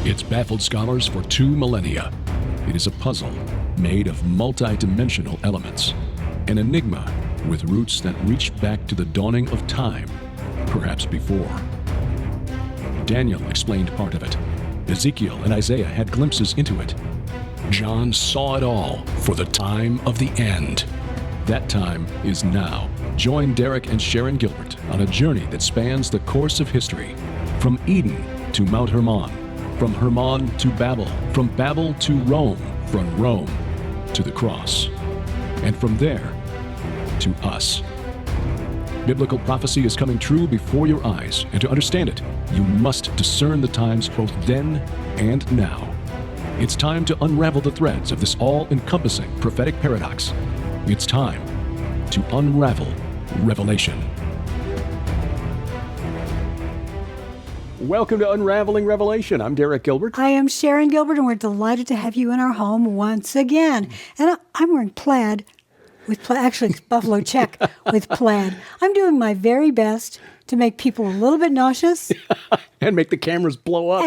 It's baffled scholars for 2 millennia. It is a puzzle made of multi-dimensional elements, an enigma with roots that reach back to the dawning of time, perhaps before. Daniel explained part of it. Ezekiel and Isaiah had glimpses into it. John saw it all for the time of the end. That time is now. Join Derek and Sharon Gilbert on a journey that spans the course of history, from Eden to Mount Hermon, from Hermon to Babel, from Babel to Rome, from Rome to the cross, and from there to us. Biblical prophecy is coming true before your eyes, and to understand it, you must discern the times both then and now. It's time to unravel the threads of this all-encompassing prophetic paradox. It's time to unravel Revelation. Welcome to Unraveling Revelation. I'm Derek Gilbert. I am Sharon Gilbert, and we're delighted to have you in our home once again. And I'm wearing plaid. Actually, it's buffalo check with plaid. I'm doing my very best to make people a little bit nauseous. And make the cameras blow up.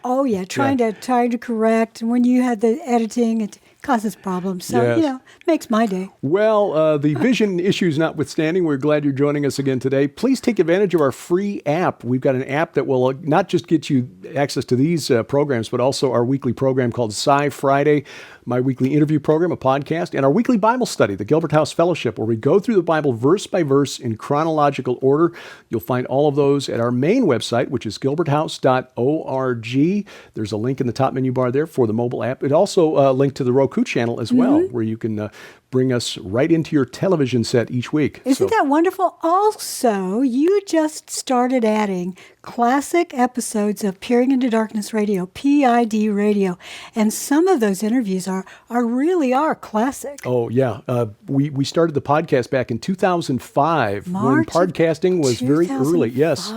Oh, yeah, trying to correct. And when you had the editing, it causes problems. So, yes. Makes my day. Well, the vision issues notwithstanding, we're glad you're joining us again today. Please take advantage of our free app. We've got an app that will not just get you access to these programs, but also our weekly program called Sci Friday, my weekly interview program, a podcast, and our weekly Bible study, the Gilbert House Fellowship, where we go through the Bible verse by verse in chronological order. You'll find all of those at our main website, which is gilberthouse.org. There's a link in the top menu bar there for the mobile app. It also linked to the Roku channel as well, where you can bring us right into your television set each week. Isn't that wonderful? Also, you just started adding classic episodes of Peering into Darkness Radio, PID Radio, and some of those interviews are really classic. Oh, yeah. We started the podcast back in 2005 when podcasting was very early. Yes.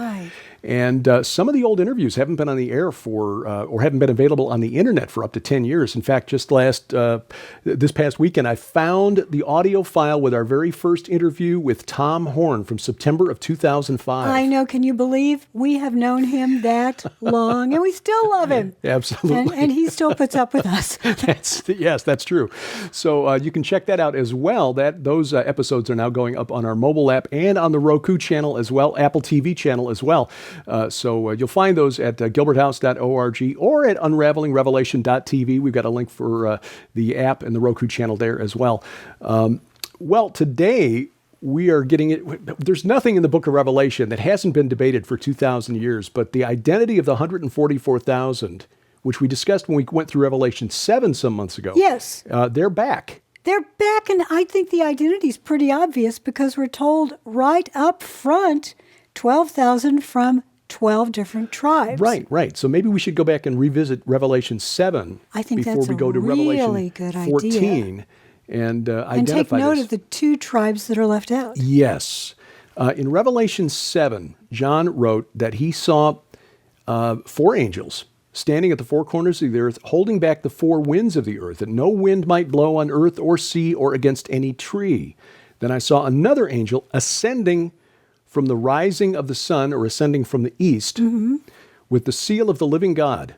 And some of the old interviews haven't been on the air or haven't been available on the internet for up to 10 years. In fact, just this past weekend, I found the audio file with our very first interview with Tom Horn from September of 2005. I know. Can you believe we have known him that long and we still love him? Absolutely. And he still puts up with us. Yes, that's true. So you can check that out as well. Those episodes are now going up on our mobile app and on the Roku channel as well, Apple TV channel as well. So you'll find those at gilberthouse.org or at unravelingrevelation.tv. We've got a link for the app and the Roku channel there as well. Today we are getting it. There's nothing in the book of Revelation that hasn't been debated for 2,000 years, but the identity of the 144,000, which we discussed when we went through Revelation 7 some months ago. Yes. They're back. They're back, and I think the identity is pretty obvious because we're told right up front 12,000 from 12 different tribes. Right. So maybe we should go back and revisit Revelation 7 before we go to Revelation 14 and identify and take note this. of the 2 tribes that are left out. Yes. In Revelation 7, John wrote that he saw 4 angels standing at the 4 corners of the earth, holding back the 4 winds of the earth, that no wind might blow on earth or sea or against any tree. Then I saw another angel ascending from the rising of the sun, or ascending from the east, with the seal of the living God.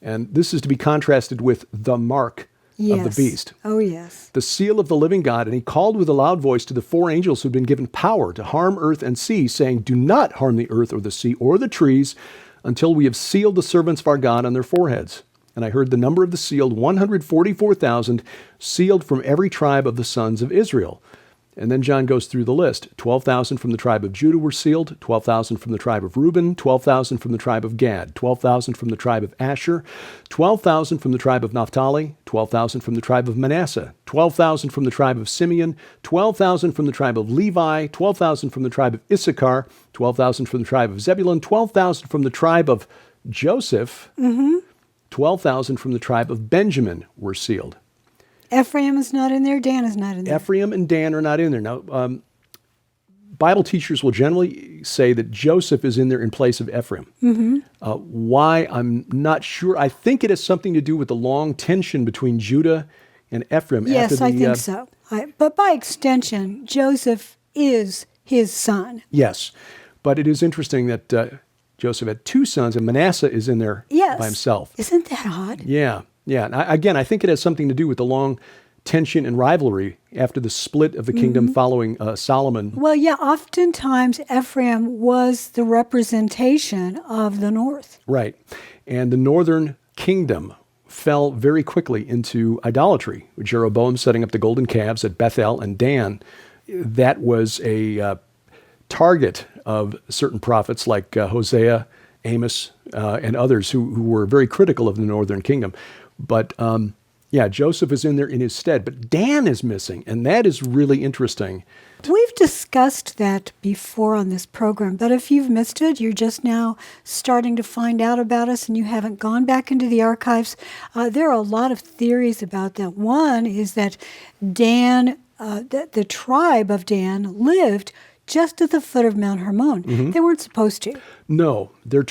And this is to be contrasted with the mark of the beast. Oh, yes. The seal of the living God. And he called with a loud voice to the 4 angels who had been given power to harm earth and sea, saying, "Do not harm the earth or the sea or the trees until we have sealed the servants of our God on their foreheads." And I heard the number of the sealed, 144,000, sealed from every tribe of the sons of Israel. And then John goes through the list. 12,000 from the tribe of Judah were sealed, 12,000 from the tribe of Reuben, 12,000 from the tribe of Gad, 12,000 from the tribe of Asher, 12,000 from the tribe of Naphtali, 12,000 from the tribe of Manasseh, 12,000 from the tribe of Simeon, 12,000 from the tribe of Levi, 12,000 from the tribe of Issachar, 12,000 from the tribe of Zebulun, 12,000 from the tribe of Joseph, 12,000 from the tribe of Benjamin were sealed. Ephraim is not in there. Dan is not in there. Ephraim and Dan are not in there. Now, Bible teachers will generally say that Joseph is in there in place of Ephraim. Why? I'm not sure. I think it has something to do with the long tension between Judah and Ephraim. Yes, I think so. But by extension, Joseph is his son. Yes. But it is interesting that Joseph had two sons, and Manasseh is in there by himself. Isn't that odd? Yeah. And again, I think it has something to do with the long tension and rivalry after the split of the kingdom following Solomon. Well, yeah, oftentimes Ephraim was the representation of the north. Right. And the northern kingdom fell very quickly into idolatry, with Jeroboam setting up the golden calves at Bethel and Dan. That was a target of certain prophets like Hosea, Amos, and others who were very critical of the northern kingdom. But Joseph is in there in his stead. But Dan is missing, and that is really interesting. We've discussed that before on this program, but if you've missed it, you're just now starting to find out about us and you haven't gone back into the archives, there are a lot of theories about that. One is that Dan, the tribe of Dan, lived just at the foot of Mount Hermon. They weren't supposed to. No, their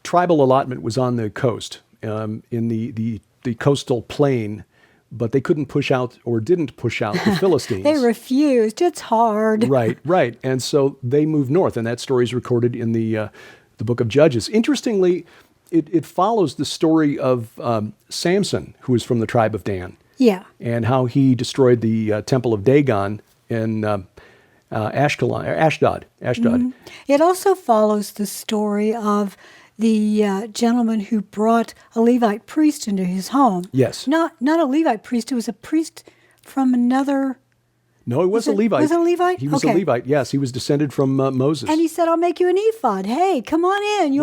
tribal allotment was on the coast, in the coastal plain, but they couldn't push out or didn't push out the Philistines. They refused. It's hard. Right. And so they moved north, and that story is recorded in the book of Judges. Interestingly, it follows the story of Samson, who is from the tribe of Dan. Yeah. And how he destroyed the temple of Dagon in Ashdod. It also follows the story of the gentleman who brought a Levite priest into his home. Yes. Not a Levite priest. It was a priest from another... No, it was a Levite. Was it a Levite? He was a Levite, yes. He was descended from Moses. And he said, I'll make you an ephod. Hey, come on in.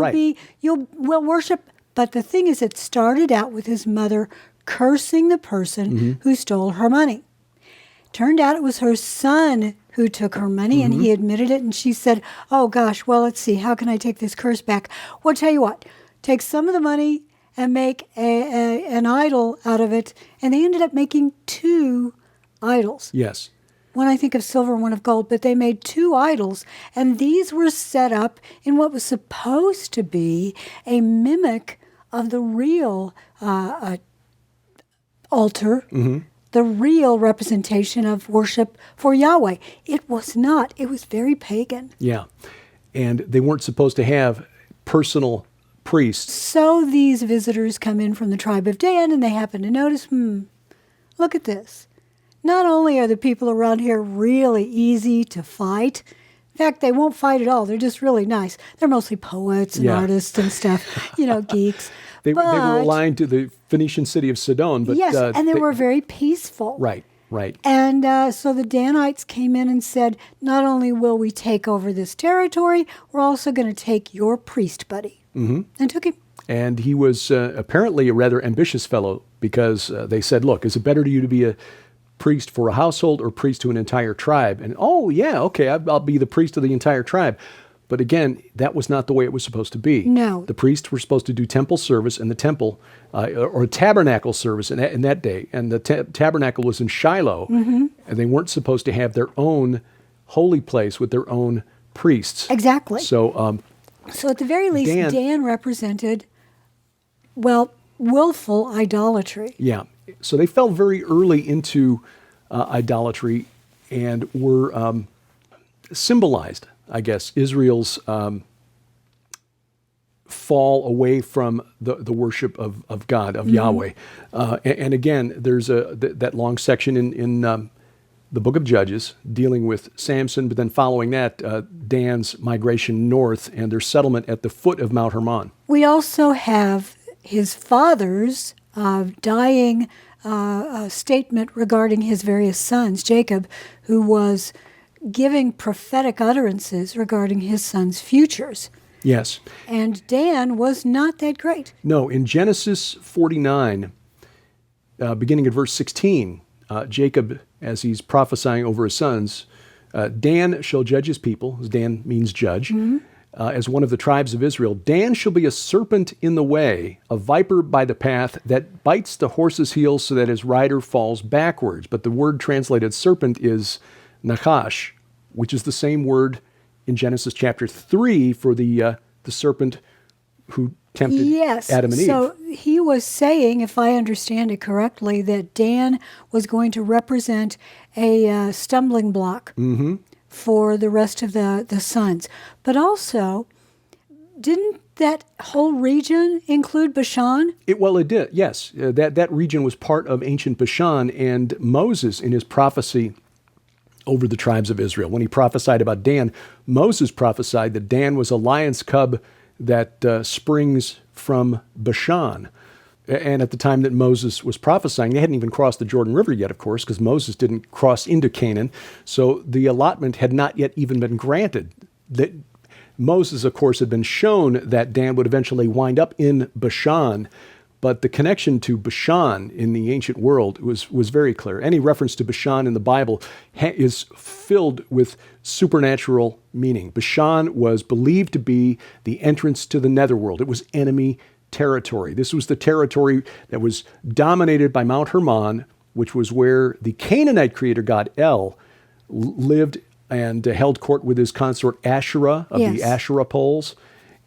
We'll worship. But the thing is, it started out with his mother cursing the person who stole her money. Turned out it was her son who took her money, and he admitted it, and she said, oh gosh, well, let's see, how can I take this curse back? Well, tell you what, take some of the money and make an idol out of it, and they ended up making 2 idols. Yes. One I think of silver and one of gold, but they made 2 idols, and these were set up in what was supposed to be a mimic of the real altar, the real representation of worship for Yahweh. It was not. It was very pagan. Yeah. And they weren't supposed to have personal priests. So these visitors come in from the tribe of Dan, and they happen to notice, look at this. Not only are the people around here really easy to fight, in fact, they won't fight at all. They're just really nice. They're mostly poets and artists and stuff, geeks. They were aligned to the Phoenician city of Sidon. But, yes, and they were very peaceful. Right. And so the Danites came in and said, not only will we take over this territory, we're also going to take your priest buddy. And took him. And he was apparently a rather ambitious fellow, because they said, look, is it better to you to be a priest for a household or priest to an entire tribe? And, I'll be the priest of the entire tribe. But again, that was not the way it was supposed to be. No. The priests were supposed to do temple service in the temple, or tabernacle service in that day. And the tabernacle was in Shiloh, and they weren't supposed to have their own holy place with their own priests. Exactly. So at the very least, Dan represented, willful idolatry. Yeah. So they fell very early into idolatry and were symbolized, I guess, Israel's fall away from the worship of God, of Yahweh. And again, there's that long section in the book of Judges dealing with Samson, but then following that, Dan's migration north and their settlement at the foot of Mount Hermon. We also have his father's dying statement regarding his various sons, Jacob, who was giving prophetic utterances regarding his sons' futures. Yes. And Dan was not that great. No, in Genesis 49, beginning at verse 16, Jacob, as he's prophesying over his sons, Dan shall judge his people, as Dan means judge, as one of the tribes of Israel. Dan shall be a serpent in the way, a viper by the path that bites the horse's heels so that his rider falls backwards. But the word translated serpent is Nachash, which is the same word in Genesis chapter 3 for the serpent who tempted Adam and Eve. So he was saying, if I understand it correctly, that Dan was going to represent a stumbling block for the rest of the sons. But also, didn't that whole region include Bashan? It did, yes. That region was part of ancient Bashan, and Moses, in his prophecy over the tribes of Israel, when he prophesied about Dan, Moses prophesied that Dan was a lion's cub that springs from Bashan. And at the time that Moses was prophesying, they hadn't even crossed the Jordan River yet, of course, because Moses didn't cross into Canaan. So the allotment had not yet even been granted. That Moses, of course, had been shown that Dan would eventually wind up in Bashan, but the connection to Bashan in the ancient world was very clear. Any reference to Bashan in the Bible is filled with supernatural meaning. Bashan was believed to be the entrance to the netherworld. It was enemy territory. This was the territory that was dominated by Mount Hermon, which was where the Canaanite creator god El lived and held court with his consort Asherah of the Asherah poles,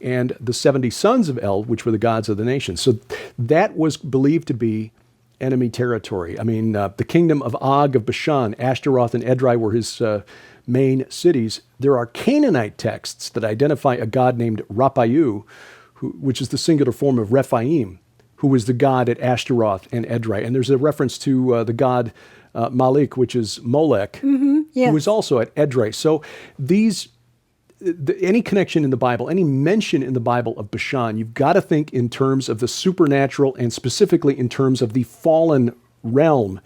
and the 70 sons of El, which were the gods of the nation. So that was believed to be enemy territory. I mean, the kingdom of Og of Bashan, Ashtaroth and Edrei were his main cities. There are Canaanite texts that identify a god named Rapayu, which is the singular form of Rephaim, who was the god at Ashtaroth and Edrei. And there's a reference to the god Malik, which is Molech, who was also at Edrei. So any connection in the Bible, any mention in the Bible of Bashan, you've got to think in terms of the supernatural and specifically in terms of the fallen realm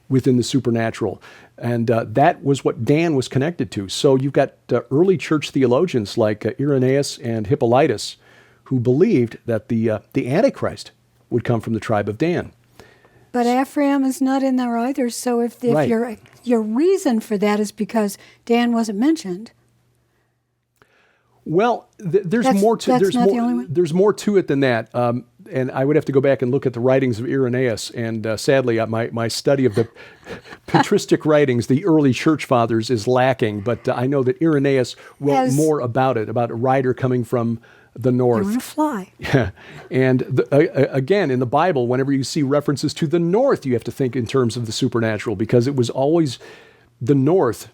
within the supernatural. And that was what Dan was connected to. So you've got early church theologians like Irenaeus and Hippolytus who believed that the Antichrist would come from the tribe of Dan. But Ephraim is not in there either. So if your reason for that is because Dan wasn't mentioned. Well, there's more to it than that. And I would have to go back and look at the writings of Irenaeus. And sadly, my study of the patristic writings, the early church fathers, is lacking. But I know that Irenaeus wrote more about it, about a rider coming from the north. You want to fly. Yeah. And again, in the Bible, whenever you see references to the north, you have to think in terms of the supernatural, because it was always the north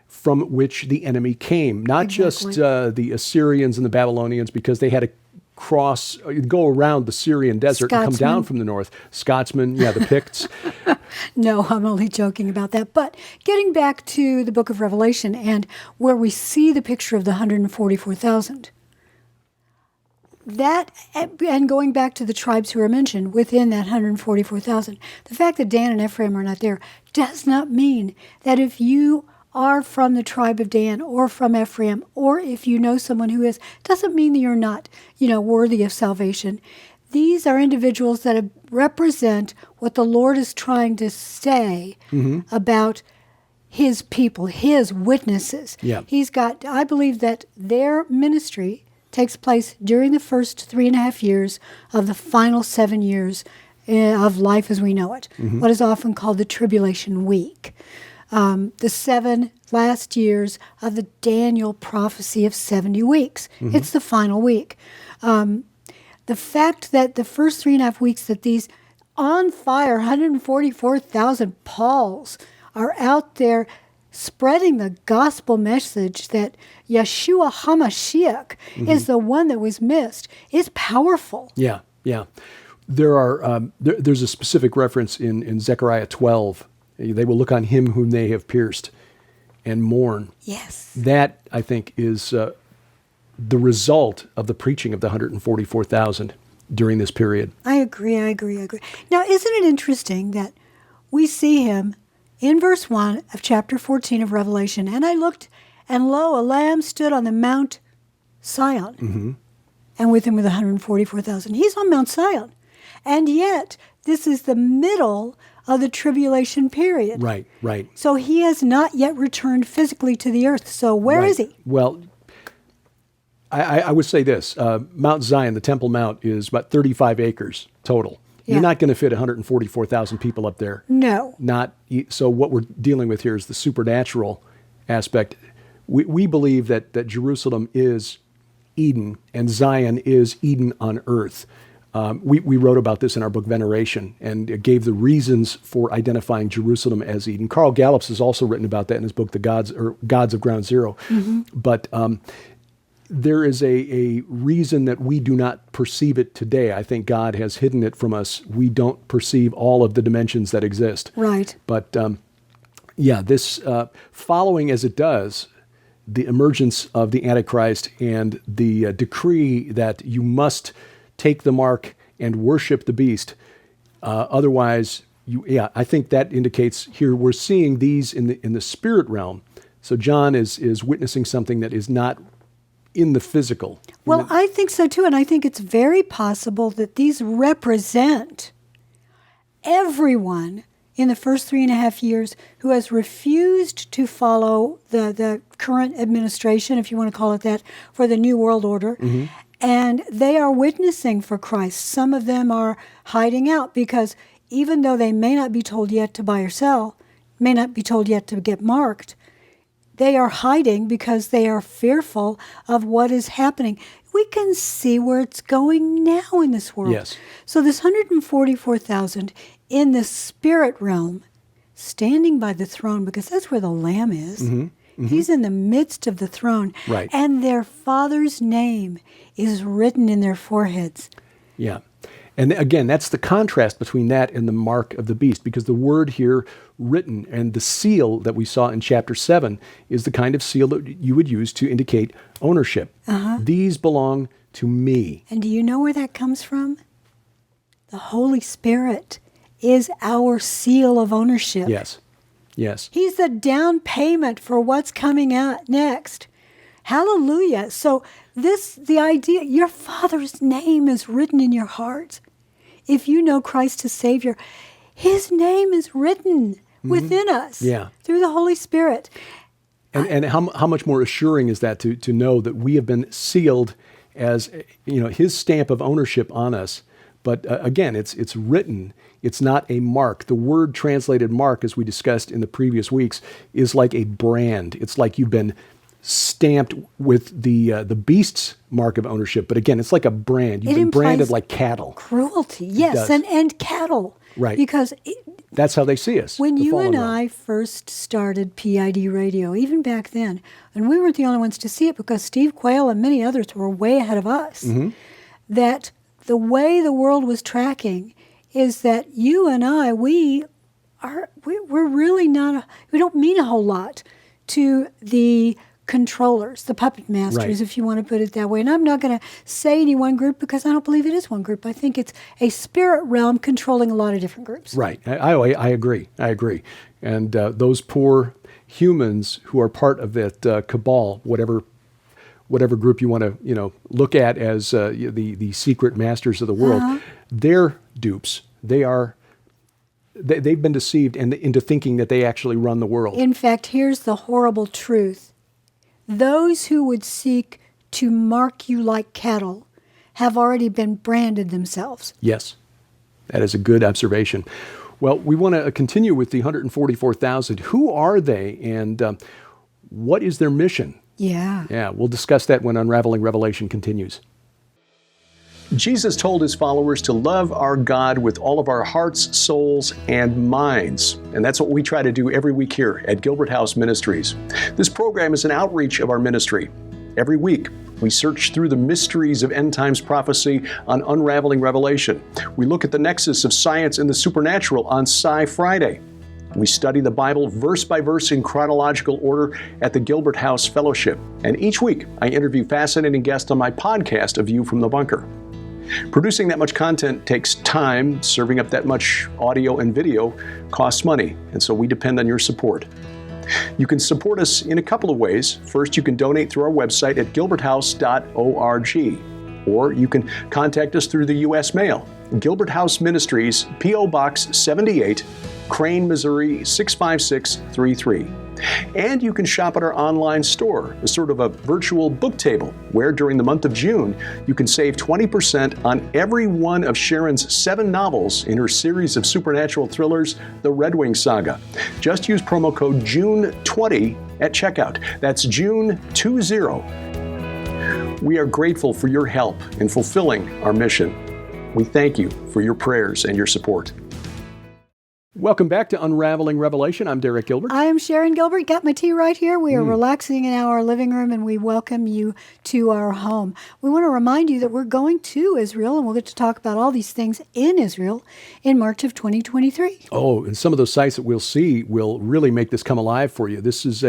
from which the enemy came, not just the Assyrians and the Babylonians, because they had to go around the Syrian desert and come down from the north. Scotsmen, the Picts. No, I'm only joking about that. But getting back to the book of Revelation and where we see the picture of the 144,000, that, and going back to the tribes who are mentioned within that 144,000, the fact that Dan and Ephraim are not there does not mean that if you are from the tribe of Dan or from Ephraim, or if you know someone who is, doesn't mean that you're not, worthy of salvation. These are individuals that represent what the Lord is trying to say about his people, his witnesses. Yeah. I believe that their ministry takes place during the first 3.5 years of the final 7 years of life as we know it, what is often called the tribulation week. The 7 last years of the Daniel prophecy of 70 weeks. It's the final week. The fact that the first 3.5 weeks that these on fire 144,000 Pauls are out there spreading the gospel message that Yeshua HaMashiach is the one that was missed is powerful. Yeah. There's a specific reference in Zechariah 12. They will look on him whom they have pierced and mourn. Yes. That, I think, is the result of the preaching of the 144,000 during this period. I agree. Now, isn't it interesting that we see him in verse 1 of chapter 14 of Revelation, and I looked, and lo, a lamb stood on the Mount Sion, and with him were the 144,000. He's on Mount Sion. And yet, this is the middle of the tribulation period. Right. So he has not yet returned physically to the earth. So where is he? Well, I would say this. Mount Zion, the Temple Mount, is about 35 acres total. You're not going to fit 144,000 people up there. No. So what we're dealing with here is the supernatural aspect. We believe that Jerusalem is Eden and Zion is Eden on earth. We wrote about this in our book Veneration and gave the reasons for identifying Jerusalem as Eden. Carl Gallups has also written about that in his book, The Gods of Ground Zero. But there is a reason that we do not perceive it today. I think God has hidden it from us. We don't perceive all of the dimensions that exist. Right. But this following as it does the emergence of the Antichrist and the decree that you must take the mark and worship the beast. Otherwise, I think that indicates here we're seeing these in the spirit realm. So John is witnessing something that is not in the physical. Well, I think so too, and I think it's very possible that these represent everyone in the first 3.5 years who has refused to follow the current administration, if you want to call it that, for the New World Order. Mm-hmm. And they are witnessing for Christ. Some of them are hiding out because even though they may not be told yet to buy or sell, may not be told yet to get marked, they are hiding because they are fearful of what is happening. We can see where it's going now in this world. Yes. So this 144,000 in the spirit realm, standing by the throne, because that's where the Lamb is. Mm-hmm. Mm-hmm. He's in the midst of the throne. Right. And their Father's name is written in their foreheads. Yeah. And again, that's the contrast between that and the mark of the beast, because the word here, written, and the seal that we saw in chapter 7 is the kind of seal that you would use to indicate ownership. Uh-huh. These belong to me. And do you know where that comes from? The Holy Spirit is our seal of ownership. Yes. Yes. He's the down payment for what's coming out next. Hallelujah. So the idea, your Father's name is written in your heart. If you know Christ as Savior, His name is written within us through the Holy Spirit. And how much more assuring is that to know that we have been sealed as, His stamp of ownership on us. But again, it's written. It's not a mark. The word translated mark, as we discussed in the previous weeks, is like a brand. It's like you've been stamped with the beast's mark of ownership. But again, it's like a brand. You've been branded like cattle. Cruelty, yes, and cattle. Right. Because that's how they see us. When you and I first started PID Radio, even back then, and we weren't the only ones to see it because Steve Quayle and many others were way ahead of us, that the way the world was tracking is that you and I, we're really not, we don't mean a whole lot to the controllers, the puppet masters, if you want to put it that way. And I'm not going to say any one group because I don't believe it is one group. I think it's a spirit realm controlling a lot of different groups. Right. I agree. And those poor humans who are part of that cabal, whatever group you want to look at as the secret masters of the world, they're dupes. They've been deceived into thinking that they actually run the world. In fact, here's the horrible truth. Those who would seek to mark you like cattle have already been branded themselves. Yes, that is a good observation. Well, we want to continue with the 144,000. Who are they, and what is their mission? Yeah, we'll discuss that when Unraveling Revelation continues. Jesus told his followers to love our God with all of our hearts, souls, and minds. And that's what we try to do every week here at Gilbert House Ministries. This program is an outreach of our ministry. Every week, we search through the mysteries of end times prophecy on Unraveling Revelation. We look at the nexus of science and the supernatural on Sci Friday. We study the Bible verse by verse in chronological order at the Gilbert House Fellowship. And each week, I interview fascinating guests on my podcast, A View from the Bunker. Producing that much content takes time. Serving up that much audio and video costs money, and so we depend on your support. You can support us in a couple of ways. First, you can donate through our website at gilberthouse.org, or you can contact us through the U.S. mail. Gilbert House Ministries, P.O. Box 78, Crane, Missouri 65633. And you can shop at our online store, a sort of a virtual book table, where during the month of June, you can save 20% on every one of Sharon's 7 novels in her series of supernatural thrillers, The Red Wing Saga. Just use promo code JUNE20 at checkout. That's JUNE20. We are grateful for your help in fulfilling our mission. We thank you for your prayers and your support. Welcome back to Unraveling Revelation. I'm Derek Gilbert. I am Sharon Gilbert. Got my tea right here. We are relaxing in our living room, and we welcome you to our home. We want to remind you that we're going to Israel, and we'll get to talk about all these things in Israel in March of 2023. Oh, and some of those sites that we'll see will really make this come alive for you. This is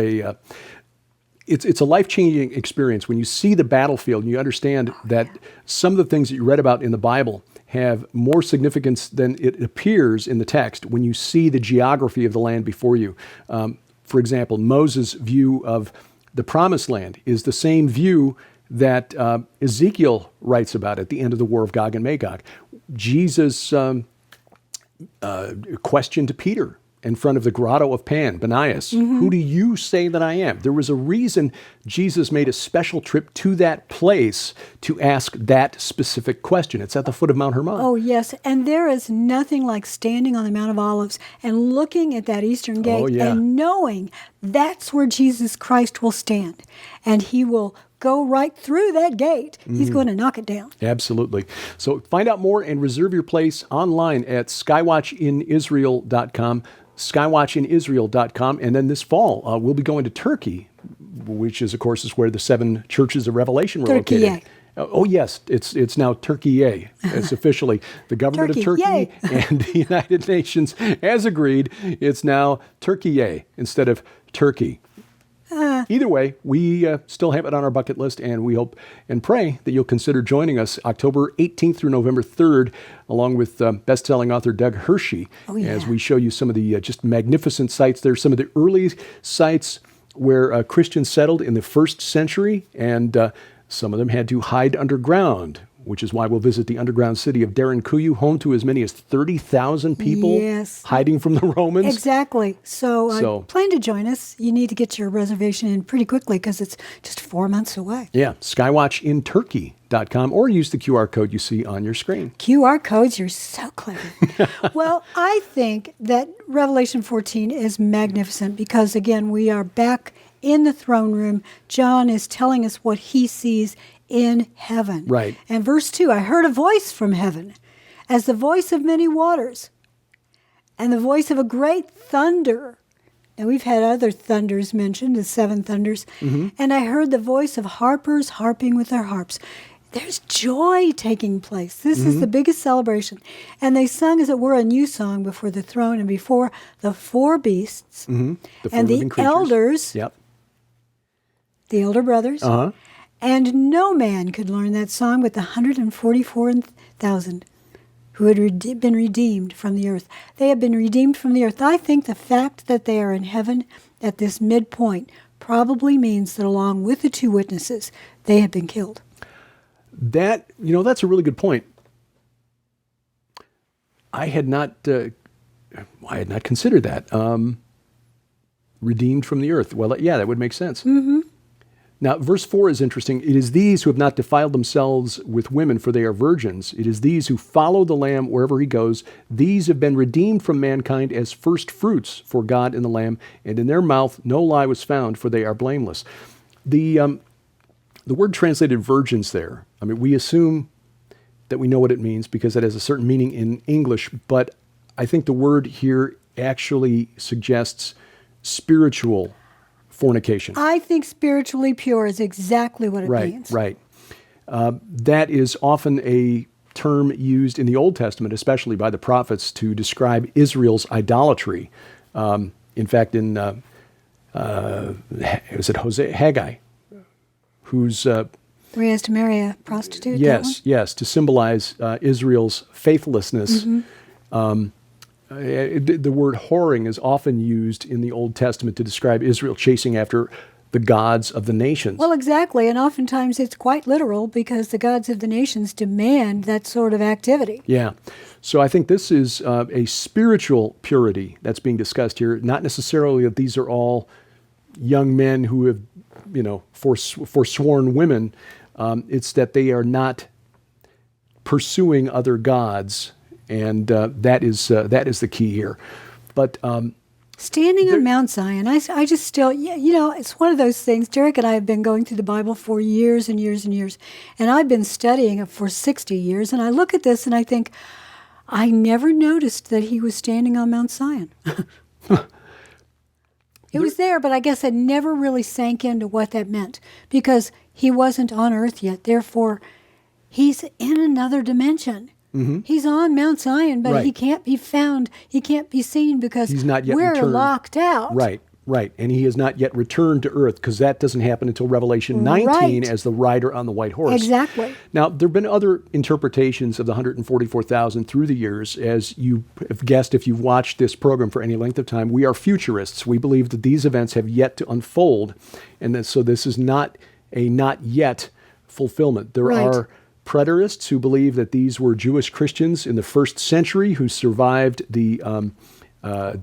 it's a life-changing experience when you see the battlefield and you understand that some of the things that you read about in the Bible have more significance than it appears in the text when you see the geography of the land before you. For example, Moses' view of the Promised Land is the same view that Ezekiel writes about at the end of the War of Gog and Magog. Jesus' question to Peter in front of the grotto of Pan, Banias, who do you say that I am? There was a reason Jesus made a special trip to that place to ask that specific question. It's at the foot of Mount Hermon. Oh, yes. And there is nothing like standing on the Mount of Olives and looking at that eastern gate and knowing that's where Jesus Christ will stand. And he will go right through that gate. He's going to knock it down. Absolutely. So find out more and reserve your place online at skywatchinisrael.com. skywatchinisrael.com. And then this fall, we'll be going to Turkey, which is, of course, is where the 7 churches of Revelation were located. Oh, yes. It's now Turkey. It's officially the government of Turkey and the United Nations has agreed. It's now Turkey instead of Turkey. Either way, we still have it on our bucket list, and we hope and pray that you'll consider joining us October 18th through November 3rd, along with best-selling author Doug Hershey, as we show you some of the just magnificent sites there, some of the early sites where Christians settled in the 1st century, and some of them had to hide underground, which is why we'll visit the underground city of Derinkuyu, home to as many as 30,000 people hiding from the Romans. Exactly. So plan to join us. You need to get your reservation in pretty quickly because it's just 4 months away. Yeah, skywatchinturkey.com, or use the QR code you see on your screen. QR codes, you're so clever. Well, I think that Revelation 14 is magnificent because, again, we are back in the throne room. John is telling us what he sees in heaven. Right. And verse 2, I heard a voice from heaven, as the voice of many waters, and the voice of a great thunder. Now, we've had other thunders mentioned, the 7 thunders. And I heard the voice of harpers harping with their harps. There's joy taking place. This is the biggest celebration. And they sung, as it were, a new song before the throne and before the 4 beasts The 4 and the living creatures. elders, the elder brothers. And no man could learn that song but the 144,000 who had been redeemed from the earth. They have been redeemed from the earth. I think the fact that they are in heaven at this midpoint probably means that along with the 2 witnesses, they have been killed. That, that's a really good point. I had not considered that. Redeemed from the earth. Well, that would make sense. Now, verse 4 is interesting. It is these who have not defiled themselves with women, for they are virgins. It is these who follow the Lamb wherever he goes. These have been redeemed from mankind as first fruits for God and the Lamb, and in their mouth no lie was found, for they are blameless. The word translated virgins there, we assume that we know what it means because it has a certain meaning in English, but I think the word here actually suggests spiritual fornication. I think spiritually pure is exactly what it means. Right. That is often a term used in the Old Testament, especially by the prophets, to describe Israel's idolatry. In fact, in was it Haggai, who's where he has to marry a prostitute? Yes, to symbolize Israel's faithlessness. The word whoring is often used in the Old Testament to describe Israel chasing after the gods of the nations. Well, exactly. And oftentimes it's quite literal because the gods of the nations demand that sort of activity. Yeah. So I think this is a spiritual purity that's being discussed here. Not necessarily that these are all young men who have, forsworn women. It's that they are not pursuing other gods. And that is the key here. But standing on Mount Zion, I just still, it's one of those things. Derek and I have been going through the Bible for years and years and years, and I've been studying it for 60 years. And I look at this and I think, I never noticed that he was standing on Mount Zion. It was there, but I guess it never really sank into what that meant because he wasn't on earth yet. Therefore, he's in another dimension. Mm-hmm. He's on Mount Zion, but he can't be found. He can't be seen because he's not yet we're returned. Locked out. Right. And he has not yet returned to earth because that doesn't happen until Revelation 19 as the rider on the white horse. Exactly. Now, there have been other interpretations of the 144,000 through the years. As you have guessed, if you've watched this program for any length of time, we are futurists. We believe that these events have yet to unfold. And that, so this is not a not yet fulfillment. There are preterists who believe that these were Jewish Christians in the first century who survived the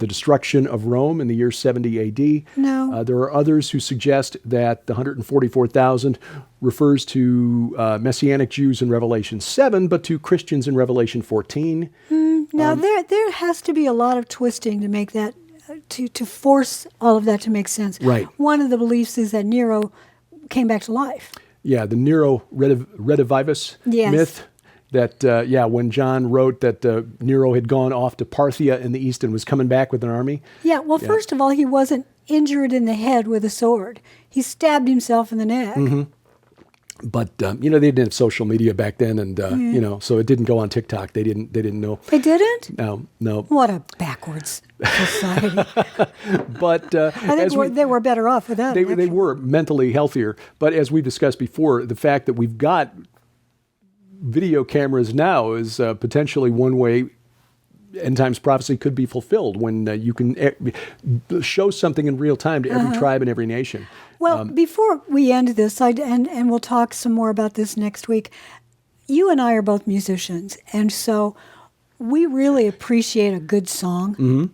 destruction of Rome in the year 70 A.D. No. There are others who suggest that the 144,000 refers to Messianic Jews in Revelation 7, but to Christians in Revelation 14. Now, there has to be a lot of twisting to make that, to force all of that to make sense. Right. One of the beliefs is that Nero came back to life. Yeah, the Nero redivivus myth. That, when John wrote that Nero had gone off to Parthia in the east and was coming back with an army. Yeah, well, first of all, he wasn't injured in the head with a sword. He stabbed himself in the neck. Mm-hmm. But, they didn't have social media back then, and, so it didn't go on TikTok. They didn't know. It didn't? No. What a backwards society. But I think they were better off without it. They were mentally healthier. But as we've discussed before, the fact that we've got video cameras now is potentially one way end times prophecy could be fulfilled when you can show something in real time to every tribe and every nation. Well, before we end this, and we'll talk some more about this next week, you and I are both musicians, and so we really appreciate a good song. Mm-hmm.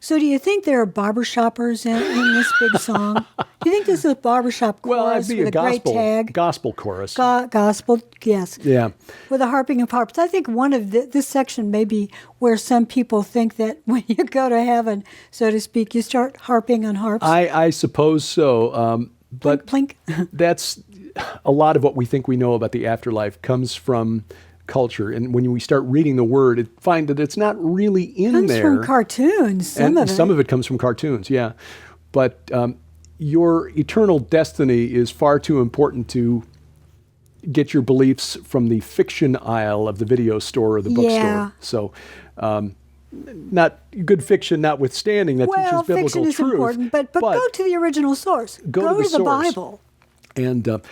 So do you think there are barbershoppers in this big song? Do you think this is a barbershop chorus with a great tag? Gospel chorus. Gospel, yes. Yeah. With a harping of harps. I think one of this section may be where some people think that when you go to heaven, so to speak, you start harping on harps. I suppose so. But plink, plink. That's a lot of what we think we know about the afterlife comes from culture, and when we start reading the word, find that it's not really in there. Comes from cartoons. Some of it comes from cartoons, yeah. But your eternal destiny is far too important to get your beliefs from the fiction aisle of the video store or the bookstore. So, not good fiction, notwithstanding, that teaches biblical fiction is truth. Important, but go to the original source. Go to the Bible, and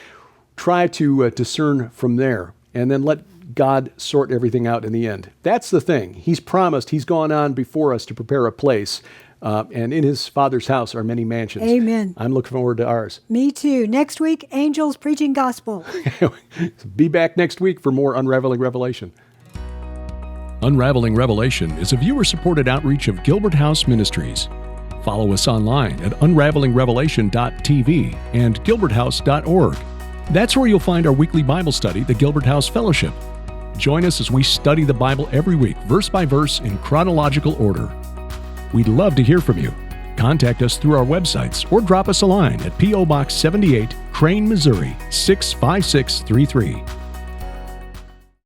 try to discern from there, and then let God sort everything out in the end. That's the thing. He's promised. He's gone on before us to prepare a place. And in his Father's house are many mansions. Amen. I'm looking forward to ours. Me too. Next week, angels preaching gospel. Be back next week for more Unraveling Revelation. Unraveling Revelation is a viewer-supported outreach of Gilbert House Ministries. Follow us online at unravelingrevelation.tv and gilberthouse.org. That's where you'll find our weekly Bible study, the Gilbert House Fellowship. Join us as we study the Bible every week, verse by verse, in chronological order. We'd love to hear from you. Contact us through our websites or drop us a line at P.O. Box 78, Crane, Missouri, 65633.